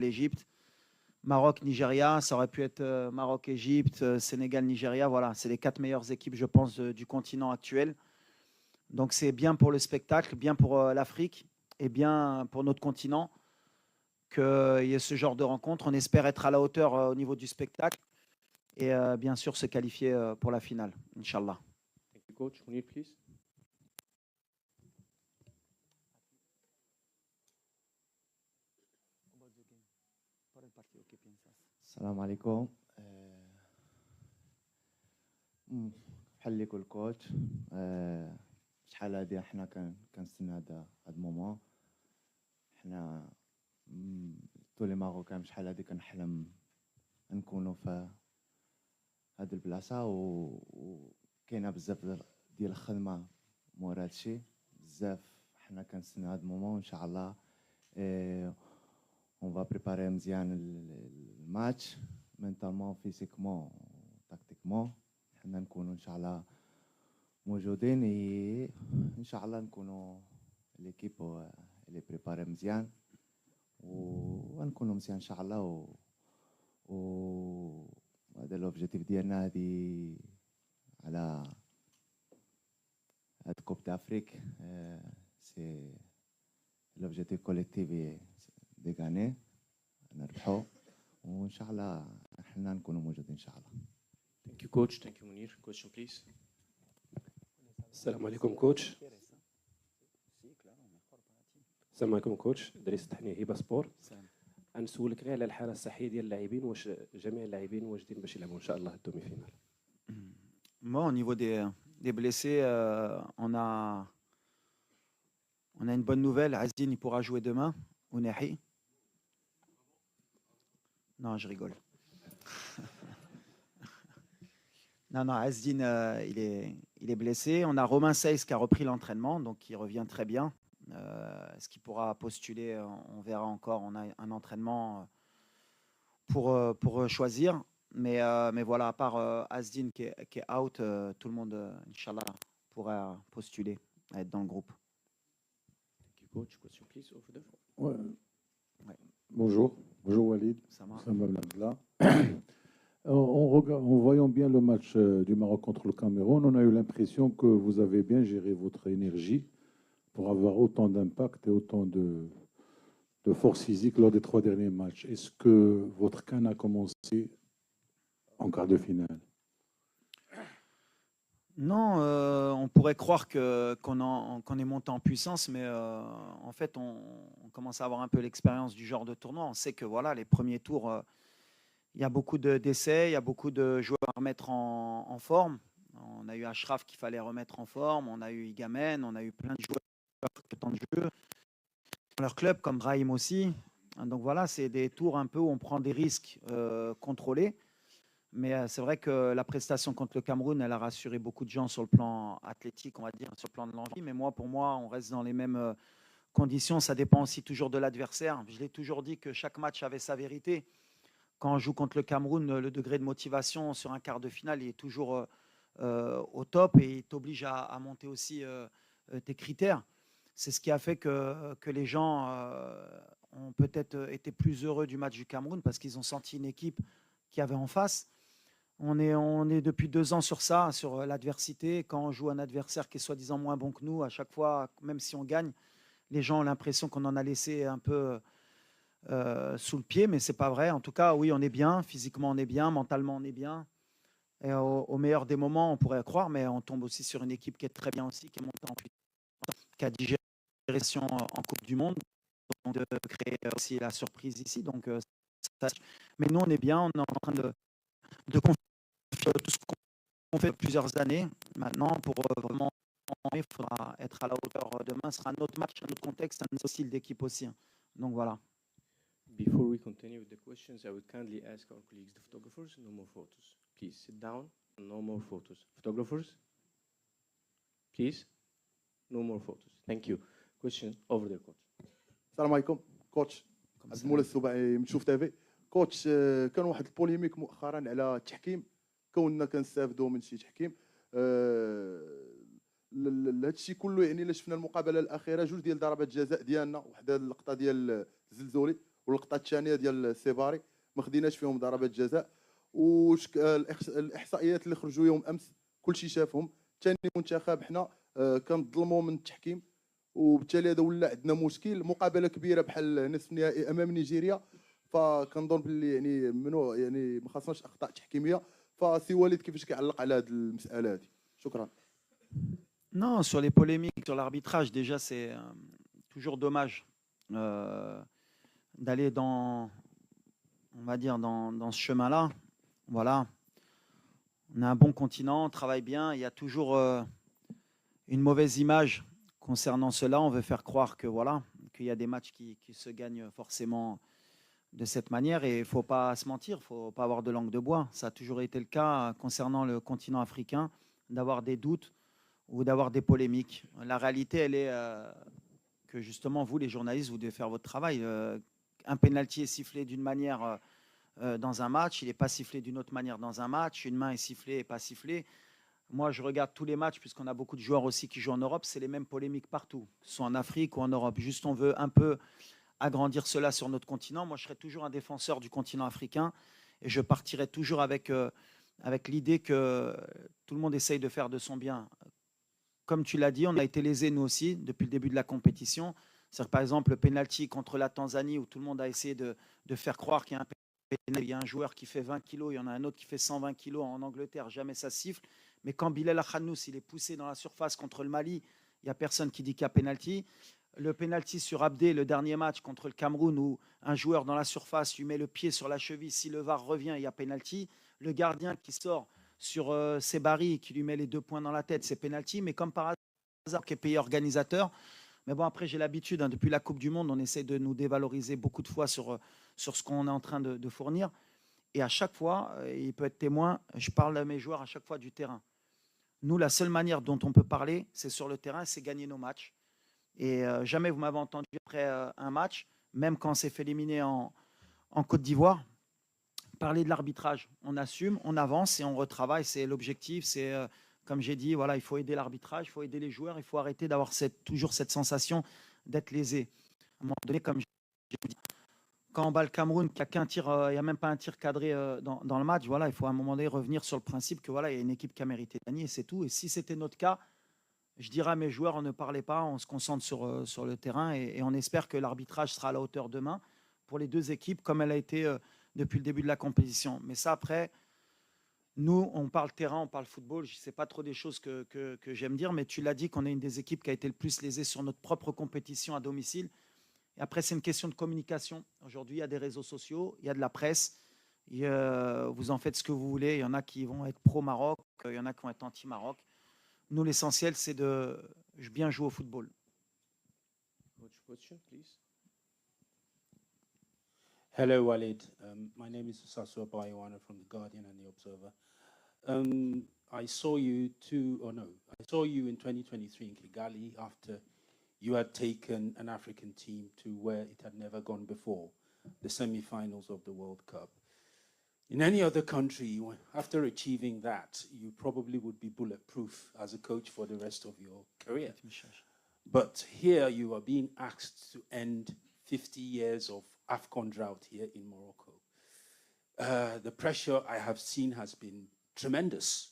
l'Égypte. Maroc-Nigeria, ça aurait pu être Maroc-Égypte, Sénégal-Nigeria. Voilà, c'est les 4 meilleures équipes, je pense, du continent actuel. Donc c'est bien pour le spectacle, bien pour l'Afrique et bien pour notre continent qu'il y ait ce genre de rencontre. On espère être à la hauteur au niveau du spectacle et bien sûr se qualifier pour la finale, Inch'Allah. Thank you, coach. Mounir, please. السلام عليكم. بحال اللي يقول الكوتش شحال هادي احنا كنستنى هاد المومون. حنا طول ماروكان شحال هادي كنحلم نكونوا في هاد البلاصه وكاينه بزاف ديال الخدمه مورا هادشي بزاف. حنا كنستنى هاد المومون ان شاء الله. On va préparer مزيان الماتش مينتالمون فيزيكمون تاكتيكمون. حنا نكونوا ان شاء الله موجودين ان شاء الله نكونوا ليكيب اللي بريباري مزيان ونكونوا مزيان ان شاء الله. وهذا لوبجيكتيف ديالنا هذه على هاد كوب دافريك. سي لوبجيكتيف كوليكتيف دي غاني نربحوا وان شاء الله احنا نكونوا موجودين ان شاء الله. Thank you, coach. Thank you, Mounir. Question, please. السلام عليكم كوتش. السلام عليكم كوتش. دريس تحني هبه سبور. غنسولك غير على الحاله الصحيه ديال اللاعبين، واش جميع اللاعبين واجدين باش يلعبوا ان شاء الله الدومي فينال؟ Moi, au niveau des blessés, on a une bonne nouvelle. Azdin, il pourra jouer demain. Ounahi. Non, je rigole. Non, Azdin, il est blessé. On a Romain Seyss qui a repris l'entraînement, donc il revient très bien. Est-ce qu'il pourra postuler? On verra encore. On a un entraînement pour choisir. Mais voilà, à part Azdin qui est out, tout le monde, Inch'Allah, pourra postuler à être dans le groupe. Thank you, coach. Question, please, over there. Ouais. Bonjour Walid. Ça marche. En voyant bien le match du Maroc contre le Cameroun, on a eu l'impression que vous avez bien géré votre énergie pour avoir autant d'impact et autant de force physique lors des 3 derniers matchs. Est-ce que votre CAN a commencé en quart de finale? Non, on pourrait croire qu'on est monté en puissance, mais en fait, on commence à avoir un peu l'expérience du genre de tournoi. On sait que voilà, les premiers tours, il y a beaucoup d'essais, il y a beaucoup de joueurs à remettre en forme. On a eu Ashraf qu'il fallait remettre en forme, on a eu Igamen, on a eu plein de joueurs de temps de jeu dans leur club, comme Brahim aussi. Donc voilà, c'est des tours un peu où on prend des risques contrôlés. Mais c'est vrai que la prestation contre le Cameroun, elle a rassuré beaucoup de gens sur le plan athlétique, on va dire, sur le plan de l'envie. Mais pour moi, on reste dans les mêmes conditions. Ça dépend aussi toujours de l'adversaire. Je l'ai toujours dit que chaque match avait sa vérité. Quand on joue contre le Cameroun, le degré de motivation sur un quart de finale, il est toujours au top et il t'oblige à monter aussi tes critères. C'est ce qui a fait que les gens ont peut-être été plus heureux du match du Cameroun parce qu'ils ont senti une équipe qu'il y avait en face. On est depuis 2 ans sur ça, sur l'adversité. Quand on joue un adversaire qui est soi-disant moins bon que nous, à chaque fois, même si on gagne, les gens ont l'impression qu'on en a laissé un peu sous le pied, mais ce n'est pas vrai. En tout cas, oui, on est bien, physiquement on est bien, mentalement on est bien. Et au meilleur des moments, on pourrait croire, mais on tombe aussi sur une équipe qui est très bien aussi, qui est montée en puissance, qui a digéré en Coupe du Monde, donc de créer aussi la surprise ici. Donc, mais nous, on est bien, on est en train de confier tout ce qu'on fait depuis plusieurs années. Maintenant, pour vraiment, il faudra être à la hauteur demain. Ce sera un autre match, un autre contexte, un autre style d'équipe aussi. Donc voilà. Before we continue with the questions, I would kindly ask our colleagues, the photographers, no more photos. Please sit down, no more photos. Photographers, please, no more photos. Thank you. Question over there, coach. السلام عليكم كوتش. عبد المولى السباعي من شوف تافي. كوتش كان واحد البوليميك مؤخرا على التحكيم، كوننا كنستافدوا من شي تحكيم. هادشي كله يعني الا شفنا المقابله الاخيره 2 ديال ضربات جزاء ديالنا، وحده اللقطه ديال الزلزولي واللقطه الثانيه ديال السيباري ما خديناش فيهم ضربات جزاء. الاحصائيات اللي خرجوا يوم امس كلشي شافهم. ثاني منتخب حنا كنظلموا من التحكيم، وبالتالي هذا ولا عندنا مشكل. مقابله كبيره بحال نصف النهائي امام نيجيريا، فكنظن باللي يعني ممنوع، يعني ما خاصناش اخطاء تحكيميه. فسي وليد كيفاش كيعلق على هذه المساله هذه؟ شكرا. Non, sur les polémiques, sur l'arbitrage, déjà, c'est toujours dommage d'aller dans, on va dire, dans ce chemin-là. Voilà. On a un bon continent, on travaille bien. Il y a toujours une mauvaise image concernant cela. On veut faire croire que voilà, qu'il y a des matchs qui se gagnent forcément de cette manière. Et il ne faut pas se mentir, il ne faut pas avoir de langue de bois. Ça a toujours été le cas concernant le continent africain, d'avoir des doutes ou d'avoir des polémiques. La réalité, elle est que justement, vous, les journalistes, vous devez faire votre travail. Un pénalty est sifflé d'une manière dans un match, il n'est pas sifflé d'une autre manière dans un match, une main est sifflée et pas sifflée. Moi, je regarde tous les matchs, puisqu'on a beaucoup de joueurs aussi qui jouent en Europe, c'est les mêmes polémiques partout, que ce soit en Afrique ou en Europe. Juste, on veut un peu agrandir cela sur notre continent. Moi, je serai toujours un défenseur du continent africain et je partirai toujours avec l'idée que tout le monde essaye de faire de son bien. Comme tu l'as dit, on a été lésés nous aussi depuis le début de la compétition. C'est-à-dire que, par exemple, le penalty contre la Tanzanie, où tout le monde a essayé de faire croire qu'il y a un penalty, il y a un joueur qui fait 20 kilos, il y en a un autre qui fait 120 kilos en Angleterre, jamais ça siffle. Mais quand Bilal Akhanous, il est poussé dans la surface contre le Mali, il n'y a personne qui dit qu'il y a penalty. Le penalty sur Abdé, le dernier match contre le Cameroun, où un joueur dans la surface lui met le pied sur la cheville, si le VAR revient, il y a penalty. Le gardien qui sort sur Sebari, qui lui met les 2 points dans la tête, c'est penalty. Mais comme par hasard, qui est pays organisateur. Mais bon, après, j'ai l'habitude, depuis la Coupe du Monde, on essaie de nous dévaloriser beaucoup de fois sur ce qu'on est en train de fournir. Et à chaque fois, il peut être témoin, je parle à mes joueurs à chaque fois du terrain. Nous, la seule manière dont on peut parler, c'est sur le terrain, c'est gagner nos matchs. Et jamais vous m'avez entendu après un match, même quand on s'est fait éliminer en Côte d'Ivoire, parler de l'arbitrage. On assume, on avance et on retravaille. C'est l'objectif. C'est, comme j'ai dit, voilà, il faut aider l'arbitrage, il faut aider les joueurs, il faut arrêter d'avoir toujours cette sensation d'être lésé. À un moment donné, comme j'ai dit, quand on bat le Cameroun, qu'il n'y a qu'un tir, il n'y a même pas un tir cadré dans le match, voilà, il faut à un moment donné revenir sur le principe que voilà, il y a une équipe qui a mérité de gagner, c'est tout. Et si c'était notre cas, je dirais à mes joueurs, on ne parlait pas, on se concentre sur le terrain et on espère que l'arbitrage sera à la hauteur demain pour les deux équipes, comme elle a été depuis le début de la compétition. Mais ça, après, nous, on parle terrain, on parle football. Je ne sais pas trop des choses que j'aime dire, mais tu l'as dit qu'on est une des équipes qui a été le plus lésée sur notre propre compétition à domicile. Et après, c'est une question de communication. Aujourd'hui, il y a des réseaux sociaux, il y a de la presse. Vous en faites ce que vous voulez. Il y en a qui vont être pro-Maroc, il y en a qui vont être anti-Maroc. Nous, l'essentiel, c'est de bien jouer au football. Coach, question, please. Hello, Walid. My name is Sasua Bayoana from The Guardian and The Observer. I saw you I saw you in 2023 in Kigali after you had taken an African team to where it had never gone before, the semi-finals of the World Cup. In any other country, after achieving that, you probably would be bulletproof as a coach for the rest of your career. But here you are being asked to end 50 years of AFCON drought here in Morocco. The pressure I have seen has been tremendous.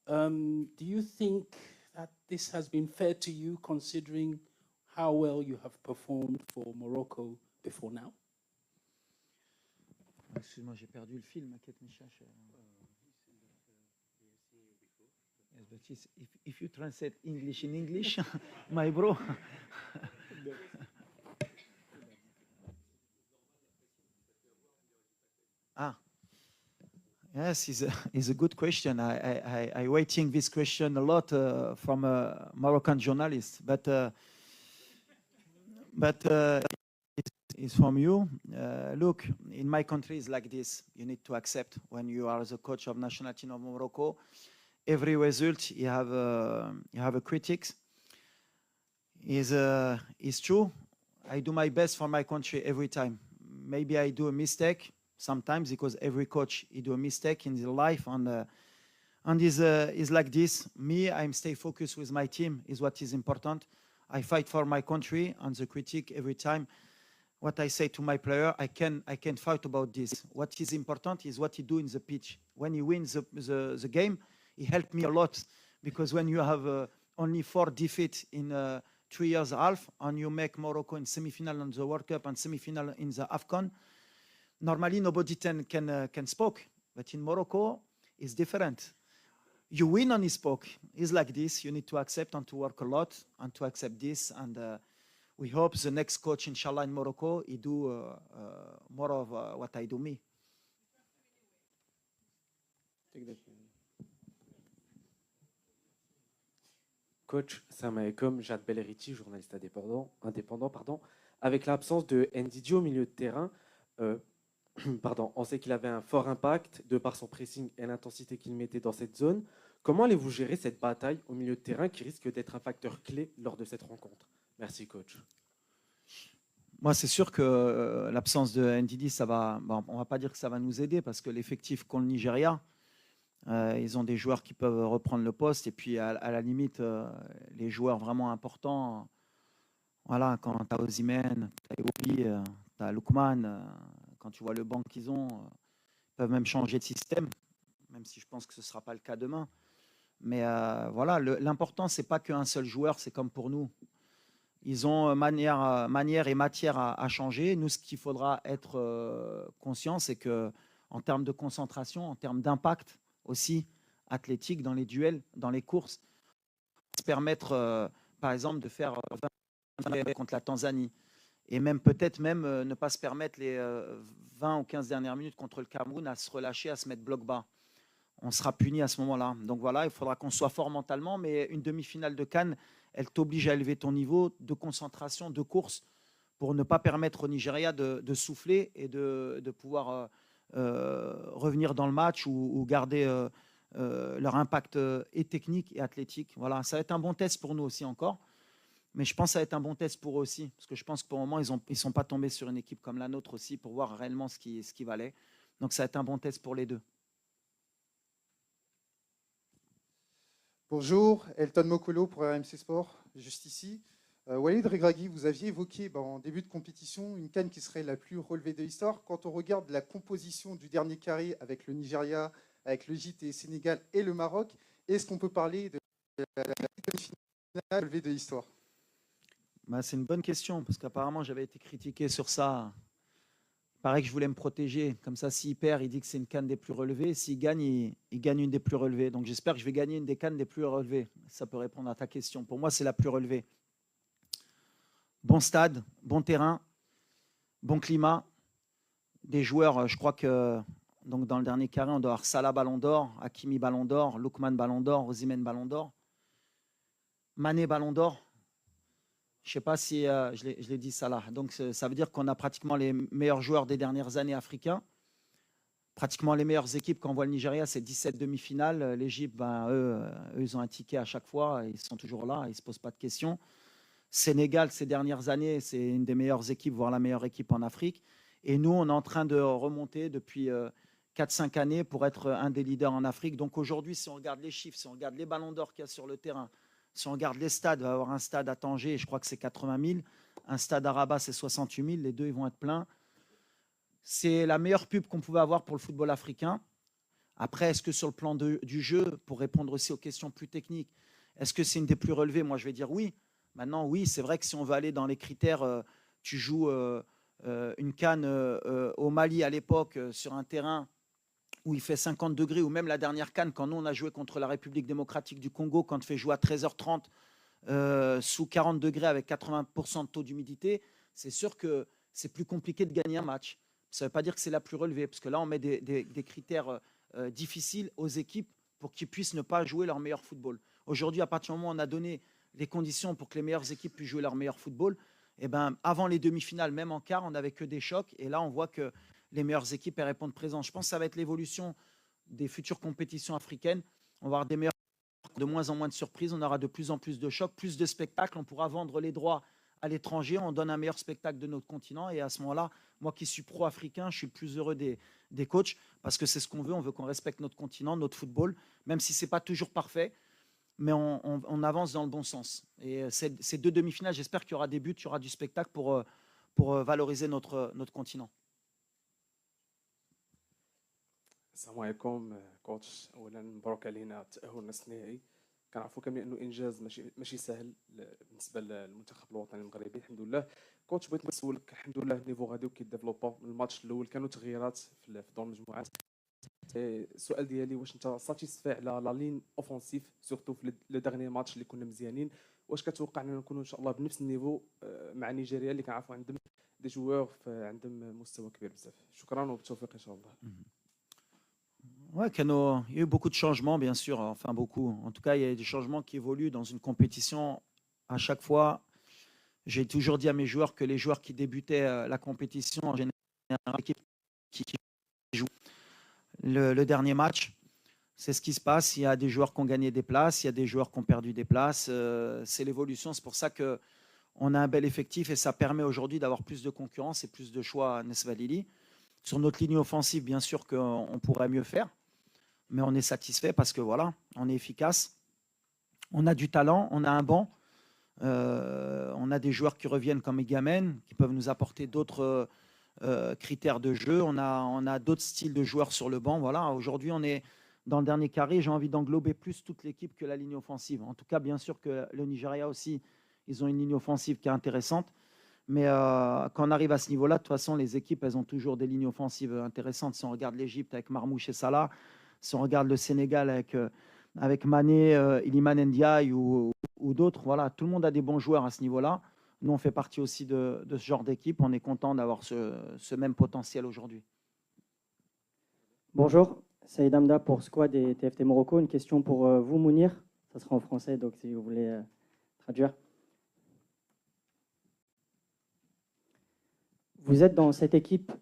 Do you think that this has been fair to you, considering how well you have performed for Morocco before now? Excuse-moi, j'ai perdu le fil, m'inquiète, Micha. Yes, but if you translate English in English, my bro. Yes, it's a good question. I waiting this question a lot from a Moroccan journalist, but it's from you. Look, in my country it's like this. You need to accept when you are the coach of national team of Morocco. Every result you have a critics. Is true. I do my best for my country every time. Maybe I do a mistake sometimes because every coach he do a mistake in his life and is like this. Me, I'm stay focused with my team is what is important. I fight for my country and the critic every time. what I say to my player, I can fight about this. What is important is what he do in the pitch. When he wins the game, he helped me a lot, because when you have only 4 defeats in 3 years and a half, and you make Morocco in semi-final in the World Cup and semi-final in the AFCON, normally nobody can speak, but in Morocco, it's different. You win and he spoke. It's like this. You need to accept and to work a lot and to accept this. And we hope the next coach, inshallah, in Morocco, he do more of what I do me. Coach, salam alaikum, Jad Belleriti, journaliste indépendant. Avec l'absence de Ndidi au milieu de terrain, on sait qu'il avait un fort impact de par son pressing et l'intensité qu'il mettait dans cette zone. Comment allez-vous gérer cette bataille au milieu de terrain qui risque d'être un facteur clé lors de cette rencontre? Merci, coach. Moi, c'est sûr que l'absence de Ndidi, ça va. Bon, on ne va pas dire que ça va nous aider, parce que l'effectif qu'ont le Nigeria, ils ont des joueurs qui peuvent reprendre le poste. Et puis, à la limite, les joueurs vraiment importants, voilà, quand tu as Osimhen, tu as Iwobi, tu as Lookman, quand tu vois le banc qu'ils ont, ils peuvent même changer de système, même si je pense que ce ne sera pas le cas demain. Mais voilà, l'important, ce n'est pas qu'un seul joueur, c'est comme pour nous. Ils ont manière et matière à changer. Nous, ce qu'il faudra être conscient, c'est qu'en termes de concentration, en termes d'impact aussi athlétique dans les duels, dans les courses, se permettre, par exemple, de faire 20 contre la Tanzanie. Et même peut-être ne pas se permettre les 20 ou 15 dernières minutes contre le Cameroun à se relâcher, à se mettre bloc bas. On sera puni à ce moment-là. Donc voilà, il faudra qu'on soit fort mentalement, mais une demi-finale de CAN, elle t'oblige à élever ton niveau de concentration, de course, pour ne pas permettre au Nigeria de souffler et de pouvoir revenir dans le match ou garder leur impact et technique et athlétique. Voilà, ça va être un bon test pour nous aussi encore. Mais je pense que ça va être un bon test pour eux aussi, parce que je pense que pour le moment, ils ne sont pas tombés sur une équipe comme la nôtre aussi pour voir réellement ce qui valait. Donc ça va être un bon test pour les deux. Bonjour, Elton Mokolo pour RMC Sport, juste ici. Walid Regragui, vous aviez évoqué en début de compétition une CAN qui serait la plus relevée de l'histoire. Quand on regarde la composition du dernier carré avec le Nigeria, avec l'Égypte et le Sénégal et le Maroc, est-ce qu'on peut parler de la demi-finale relevée de l'histoire? C'est une bonne question, parce qu'apparemment, j'avais été critiqué sur ça. Il paraît que je voulais me protéger. Comme ça, s'il perd, il dit que c'est une CAN des plus relevées. S'il gagne, il gagne une des plus relevées. Donc, j'espère que je vais gagner une des CAN des plus relevées. Ça peut répondre à ta question. Pour moi, c'est la plus relevée. Bon stade, bon terrain, bon climat. Des joueurs, je crois que donc dans le dernier carré, on doit avoir Salah Ballon d'Or, Hakimi Ballon d'Or, Lookman Ballon d'Or, Osimhen Ballon d'Or, Mané Ballon d'Or. Je ne sais pas si je l'ai dit, Salah. Donc, ça veut dire qu'on a pratiquement les meilleurs joueurs des dernières années africains. Pratiquement les meilleures équipes. Quand on voit le Nigeria, c'est 17 demi-finales. L'Égypte, eux, ils ont un ticket à chaque fois. Ils sont toujours là. Ils ne se posent pas de questions. Sénégal, ces dernières années, c'est une des meilleures équipes, voire la meilleure équipe en Afrique. Et nous, on est en train de remonter depuis 4-5 années pour être un des leaders en Afrique. Donc aujourd'hui, si on regarde les chiffres, si on regarde les ballons d'or qu'il y a sur le terrain, si on regarde les stades, il va y avoir un stade à Tanger, je crois que c'est 80 000. Un stade à Rabat, c'est 68 000. Les deux, ils vont être pleins. C'est la meilleure pub qu'on pouvait avoir pour le football africain. Après, est-ce que sur le plan du jeu, pour répondre aussi aux questions plus techniques, est-ce que c'est une des plus relevées? Moi, je vais dire oui. Maintenant, oui, c'est vrai que si on veut aller dans les critères, tu joues une CAN au Mali à l'époque sur un terrain où il fait 50 degrés, ou même la dernière CAN, quand nous, on a joué contre la République démocratique du Congo, quand on fait jouer à 13h30 sous 40 degrés avec 80% de taux d'humidité, c'est sûr que c'est plus compliqué de gagner un match. Ça ne veut pas dire que c'est la plus relevée, parce que là, on met des critères difficiles aux équipes pour qu'ils puissent ne pas jouer leur meilleur football. Aujourd'hui, à partir du moment où on a donné les conditions pour que les meilleures équipes puissent jouer leur meilleur football, eh ben, avant les demi-finales, même en quart, on n'avait que des chocs. Et là, on voit que les meilleures équipes elles répondent présent. Je pense que ça va être l'évolution des futures compétitions africaines. On va avoir des meilleures, de moins en moins de surprises. On aura de plus en plus de chocs, plus de spectacles. On pourra vendre les droits à l'étranger. On donne un meilleur spectacle de notre continent. Et à ce moment-là, moi qui suis pro-africain, je suis le plus heureux des coachs, parce que c'est ce qu'on veut. On veut qu'on respecte notre continent, notre football, même si ce n'est pas toujours parfait. Mais on avance dans le bon sens. Et ces deux demi-finales, j'espère qu'il y aura des buts, il y aura du spectacle pour pour valoriser notre continent. السلام عليكم كوتش. اولا مبروك علينا التاهل لنصف النهائي. كنعرفوا كاملين انه انجاز ماشي سهل بالنسبه للمنتخب الوطني المغربي. الحمد لله. كوتش بغيت نسولك، الحمد لله النيفو غادي وكيديفلوبا. من الماتش الاول كانوا تغييرات في دور المجموعات. السؤال ديالي واش انت ساتيسفاي على لا لين اوفونسيف سورتو في لو ديرني ماتش اللي كنا مزيانين؟ واش كتوقع اننا نكونوا ان شاء الله بنفس النيفو مع نيجيريا اللي كنعرفوا عندهم دي جوور عندهم مستوى كبير بزاف؟ شكرا وبالتوفيق ان شاء الله. Ouais, il y a eu beaucoup de changements, bien sûr, enfin beaucoup. En tout cas, il y a des changements qui évoluent dans une compétition. À chaque fois, j'ai toujours dit à mes joueurs que les joueurs qui débutaient la compétition, en général, l'équipe qui joue le dernier match, c'est ce qui se passe. Il y a des joueurs qui ont gagné des places, il y a des joueurs qui ont perdu des places. C'est l'évolution. C'est pour ça qu'on a un bel effectif et ça permet aujourd'hui d'avoir plus de concurrence et plus de choix à Nesvalili. Sur notre ligne offensive, bien sûr qu'on pourrait mieux faire, mais on est satisfait parce que voilà, on est efficace. On a du talent, on a un banc. On a des joueurs qui reviennent comme Egamen, qui peuvent nous apporter d'autres critères de jeu. On a d'autres styles de joueurs sur le banc. Voilà, aujourd'hui, on est dans le dernier carré. J'ai envie d'englober plus toute l'équipe que la ligne offensive. En tout cas, bien sûr que le Nigeria aussi, ils ont une ligne offensive qui est intéressante. Mais quand on arrive à ce niveau-là, de toute façon, les équipes, elles ont toujours des lignes offensives intéressantes. Si on regarde l'Égypte avec Marmouche et Salah, si on regarde le Sénégal avec Mané, Iliman Ndiaye ou d'autres, voilà, tout le monde a des bons joueurs à ce niveau-là. Nous, on fait partie aussi de ce genre d'équipe. On est content d'avoir ce même potentiel aujourd'hui. Bonjour, Saïd Amda pour Squad et TFT Morocco. Une question pour vous, Mounir. Ça sera en français, donc si vous voulez traduire. Vous êtes dans cette équipe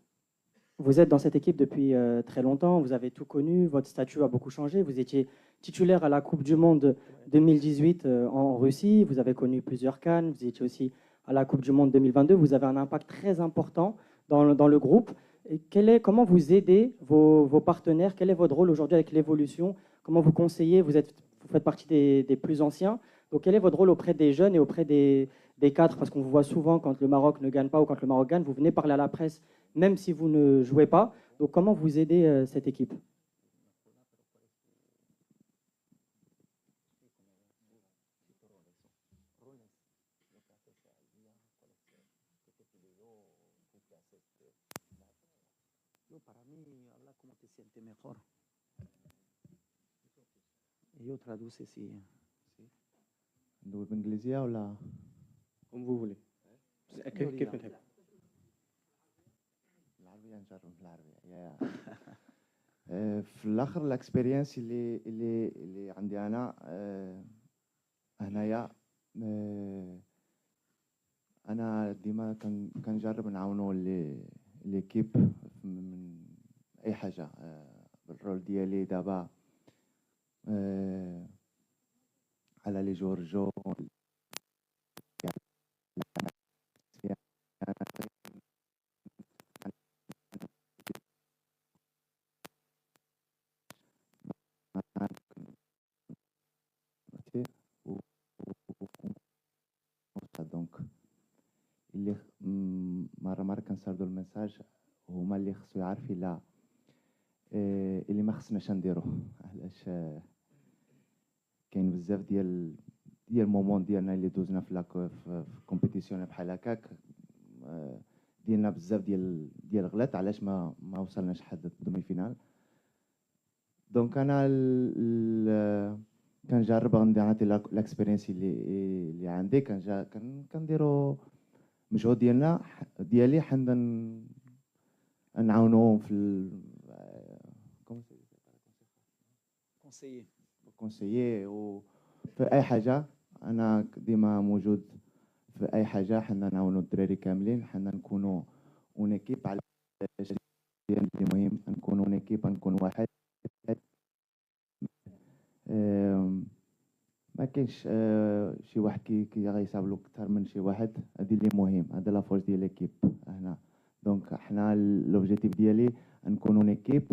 depuis très longtemps, vous avez tout connu, votre statut a beaucoup changé. Vous étiez titulaire à la Coupe du Monde 2018 en Russie, vous avez connu plusieurs CAN, vous étiez aussi à la Coupe du Monde 2022, vous avez un impact très important dans le groupe. Et comment vous aidez vos partenaires? Quel est votre rôle aujourd'hui avec l'évolution? Comment vous conseillez? Vous faites partie des plus anciens. Donc quel est votre rôle auprès des jeunes et auprès des cadres? Parce qu'on vous voit souvent quand le Maroc ne gagne pas ou quand le Maroc gagne, vous venez parler à la presse même si vous ne jouez pas. Donc comment vous aidez cette équipe? ندوي بالانجليزيه ولا Comme vous voulez. كيف نحب. العربيه؟ نجرب بالعربيه. في الاخر الاكسبيرينس اللي عندي انا هنايا، انا ديما كنجرب نعاونوا ليكيب من اي حاجه. الرول ديالي دابا على لي جورجو دونك اللي مره كنسردوا الميساج هما اللي خصو يعرف الا اللي ما خصناش نديروه. علاش كاين بزاف ديال المومون ديالنا اللي دوزنا في كومبيتيسيون بحال هكاك، ديالنا بزاف ديال الغلط علاش ما وصلناش حد الدومي فينال. دونك انا كنجرب نعطي الاكسبيرينس اللي عندي، كنديروا مجهود ديالي حنا نعاونوهم في كونسيي وفي اي حاجه. انا ديما موجود في اي حاجه، حنا نعاونوا الدراري كاملين، حنا نكونوا اون ايكيب. على اللي مهم نكونوا اون ايكيب، نكون واحد. ما كاينش شي واحد كي غيصاب له اكثر من شي واحد. هذه اللي مهم، هذا لا فورس ديال ليكيب هنا. دونك حنا لوبجيكتيف ديالي نكونوا نيكيب،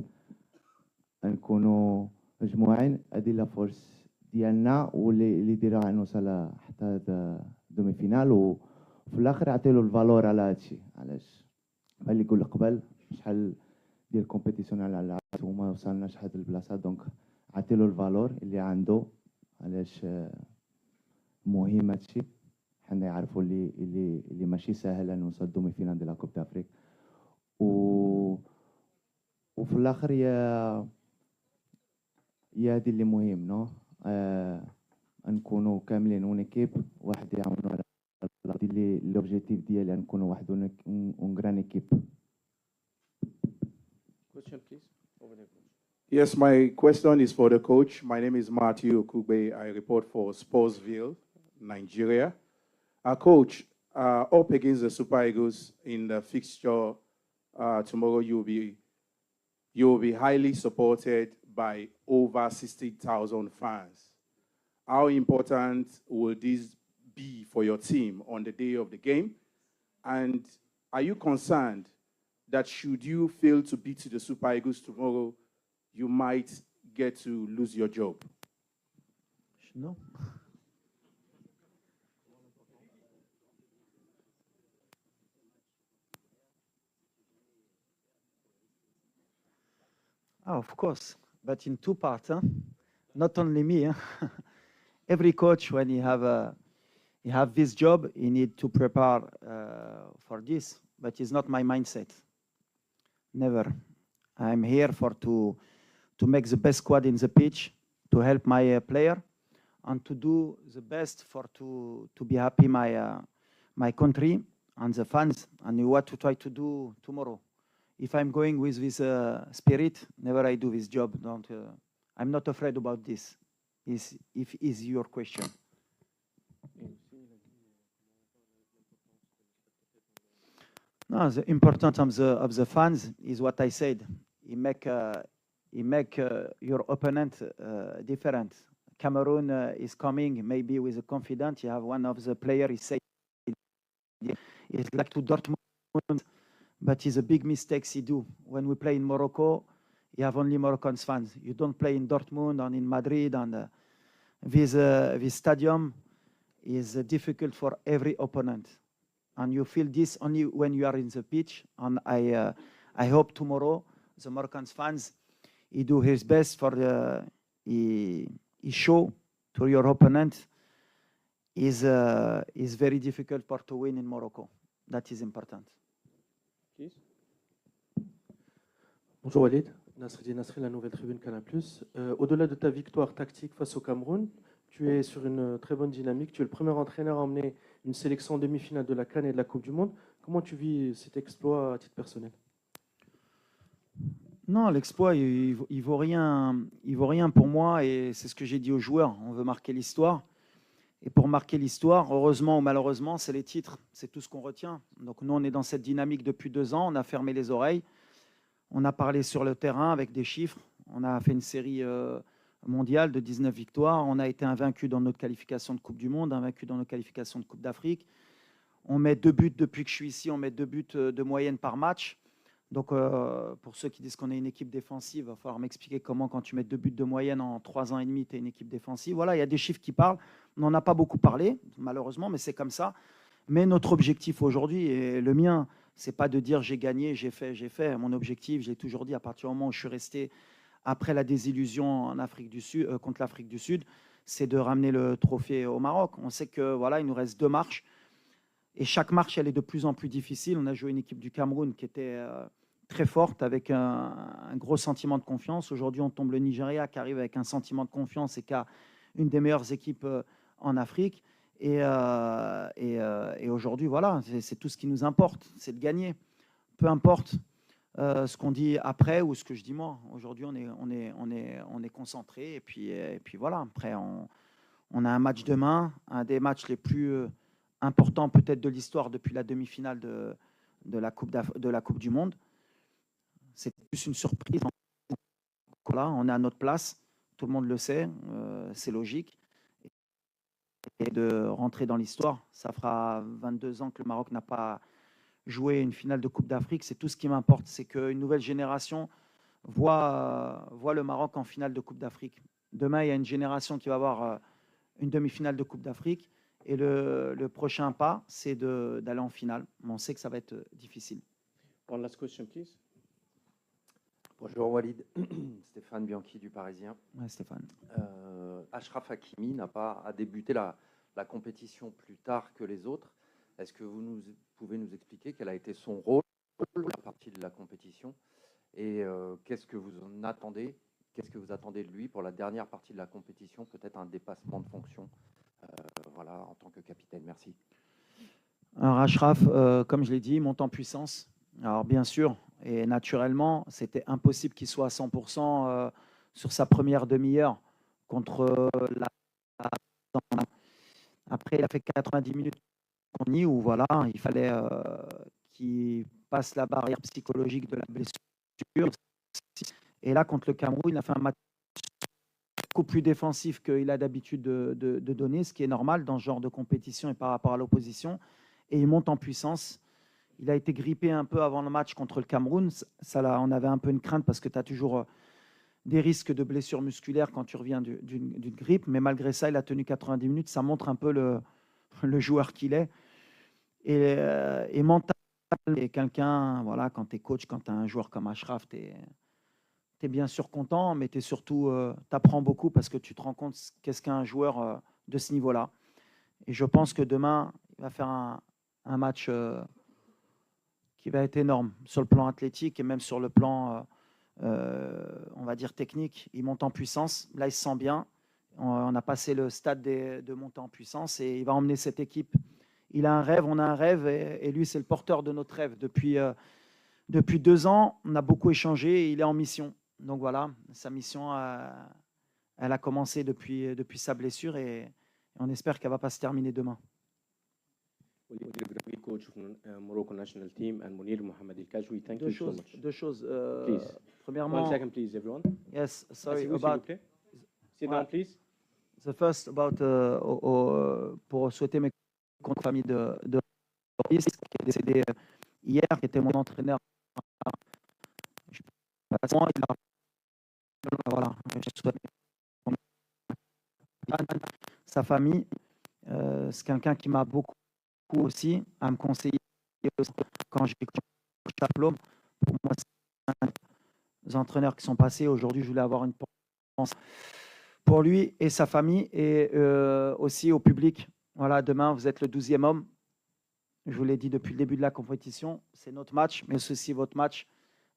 نكونوا مجموعين. هذه لا فورس ديالنا واللي ديرها نوصل حتى دومي فينال في الاخر عطيلو الفالور على هادشي. علاش بحال اللي يقول قبل شحال ديال الكومبيتيسيون على لعبات وما وصلناش لهاد البلاصه، دونك عطيلو الفالور اللي عنده. علاش مهم هادشي، حنا يعرفوا اللي ماشي ساهل انه نوصل دومي فينال ديال لا كوب دافريك. وفي الاخر يا هادي اللي مهم نو نكونوا كاملين اون ايكيب واحد يعاونوا على اللي لوبجيكتيف ديالي نكونوا واحد اون غران ايكيب. Question, please. Over there, coach. Yes, my question is for the coach. My name is Matthew Okugbe. I report for Sportsville, Nigeria. Coach, up against the Super Eagles in the fixture tomorrow, you'll be highly supported by over 60,000 fans. How important will this be for your team on the day of the game? And are you concerned that should you fail to beat the Super Eagles tomorrow, you might get to lose your job? No. Oh, of course, but in two parts, huh? Not only me. Huh? Every coach, when he have this job, he need to prepare for this. But it's not my mindset. Never. I'm here to make the best squad in the pitch, to help my player, and to do the best to be happy my country and the fans, and what to try to do tomorrow. If I'm going with this spirit, never I do this job. I'm not afraid about this. If is your question. No, the importance of the fans is what I said. He make your opponent different. Cameroon is coming maybe with a confidence. You have one of the players. He said it's like to Dortmund, but it's a big mistake he do. When we play in Morocco, you have only Moroccan fans. You don't play in Dortmund and in Madrid, and this stadium is difficult for every opponent. And you feel this only when you are in the pitch. And I hope tomorrow the Moroccan fans he do his best for he show to your opponent is very difficult to win in Morocco. That is important. Please. Bonjour Walid, Nasreddin Nasri, la nouvelle tribune Canal+. Au-delà de ta victoire tactique face au Cameroun, tu es sur une très bonne dynamique. Tu es le premier entraîneur à emmener une sélection en demi-finale de la CAN et de la Coupe du Monde. Comment tu vis cet exploit à titre personnel? Non, l'exploit, il vaut rien pour moi, et c'est ce que j'ai dit aux joueurs. On veut marquer l'histoire. Et pour marquer l'histoire, heureusement ou malheureusement, c'est les titres. C'est tout ce qu'on retient. Donc nous, on est dans cette dynamique depuis 2 ans. On a fermé les oreilles. On a parlé sur le terrain avec des chiffres. On a fait une série mondiale de 19 victoires. On a été invaincu dans notre qualification de Coupe du Monde, invaincu dans nos qualifications de Coupe d'Afrique. On met 2 buts depuis que je suis ici. On met 2 buts de moyenne par match. Donc, pour ceux qui disent qu'on est une équipe défensive, il va falloir m'expliquer comment, quand tu mets 2 buts de moyenne en 3 ans et demi, tu es une équipe défensive. Voilà, il y a des chiffres qui parlent. On n'en a pas beaucoup parlé, malheureusement, mais c'est comme ça. Mais notre objectif aujourd'hui, et le mien, c'est pas de dire j'ai gagné, j'ai fait. Mon objectif, je l'ai toujours dit, à partir du moment où je suis resté après la désillusion en Afrique du Sud, contre l'Afrique du Sud, c'est de ramener le trophée au Maroc. On sait que voilà, il nous reste 2 marches. Et chaque marche, elle est de plus en plus difficile. On a joué une équipe du Cameroun qui était très forte, avec un gros sentiment de confiance. Aujourd'hui, on tombe le Nigeria, qui arrive avec un sentiment de confiance et qui a une des meilleures équipes en Afrique. Et aujourd'hui, voilà, c'est tout ce qui nous importe, c'est de gagner. Peu importe ce qu'on dit après ou ce que je dis moi. Aujourd'hui, on est concentré. Et puis voilà, après, on a un match demain, un des matchs les plus important peut-être de l'histoire depuis la demi-finale de la Coupe du Monde. C'est plus une surprise. Là, on est à notre place, tout le monde le sait, c'est logique. Et de rentrer dans l'histoire, ça fera 22 ans que le Maroc n'a pas joué une finale de Coupe d'Afrique. C'est tout ce qui m'importe, c'est qu'une nouvelle génération voit le Maroc en finale de Coupe d'Afrique. Demain, il y a une génération qui va avoir une demi-finale de Coupe d'Afrique. Et le prochain pas, c'est d'aller en finale. Mais on sait que ça va être difficile. One last question, please. Bonjour Walid, Stéphane Bianchi du Parisien. Ouais, Stéphane. Achraf Hakimi a débuté la compétition plus tard que les autres. Est-ce que vous pouvez nous expliquer quel a été son rôle pour la partie de la compétition et qu'est-ce que vous en attendez? Qu'est-ce que vous attendez de lui pour la dernière partie de la compétition? Peut-être un dépassement de fonction voilà, en tant que capitaine. Merci. Alors Achraf, comme je l'ai dit, monte en puissance. Alors bien sûr, et naturellement, c'était impossible qu'il soit à 100% sur sa première demi-heure contre la... Après, il a fait 90 minutes où voilà, il fallait qu'il passe la barrière psychologique de la blessure. Et là, contre le Cameroun, il a fait un match beaucoup plus défensif qu'il a d'habitude de donner, ce qui est normal dans ce genre de compétition et par rapport à l'opposition. Et il monte en puissance. Il a été grippé un peu avant le match contre le Cameroun. Ça, là, on avait un peu une crainte parce que tu as toujours des risques de blessures musculaires quand tu reviens d'une grippe. Mais malgré ça, il a tenu 90 minutes. Ça montre un peu le joueur qu'il est. Et mental, et quelqu'un, voilà, quand tu es coach, quand tu as un joueur comme Achraf, tu es bien sûr content, mais tu surtout, apprends beaucoup parce que tu te rends compte qu'est-ce qu'un joueur de ce niveau-là. Et je pense que demain, il va faire un match qui va être énorme sur le plan athlétique et même sur le plan, on va dire, technique. Il monte en puissance. Là, il se sent bien. On a passé le stade de montée en puissance et il va emmener cette équipe. Il a un rêve, on a un rêve et lui, c'est le porteur de notre rêve. Depuis 2 ans, on a beaucoup échangé et il est en mission. Donc voilà, sa mission, elle a commencé depuis sa blessure et on espère qu'elle ne va pas se terminer demain. Coach of Morocco national team and Mounir Mohamed El Kajwi, thank you so much. Deux choses. Please. Premièrement, 1 second, please, everyone. Yes, sorry Asseyez-vous, about. s'il vous plaît. Sit down, please. The first about pour souhaiter mes famille de Boris, qui est décédé hier, qui était mon entraîneur. Voilà, je souhaite sa famille. C'est quelqu'un qui m'a beaucoup aussi à me conseiller quand j'ai Chaplôme. Pour moi, c'est des entraîneurs qui sont passés. Aujourd'hui, je voulais avoir une pensée pour lui et sa famille et aussi au public. Voilà, demain, vous êtes le 12e homme. Je vous l'ai dit depuis le début de la compétition. C'est notre match, mais c'est aussi votre match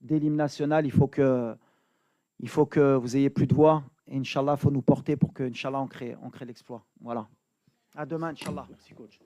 d'hymne national. Il faut que vous ayez plus de voix. Et Inch'Allah, il faut nous porter pour que, Inch'Allah, on crée l'exploit. Voilà. À demain, Inch'Allah. Merci, coach.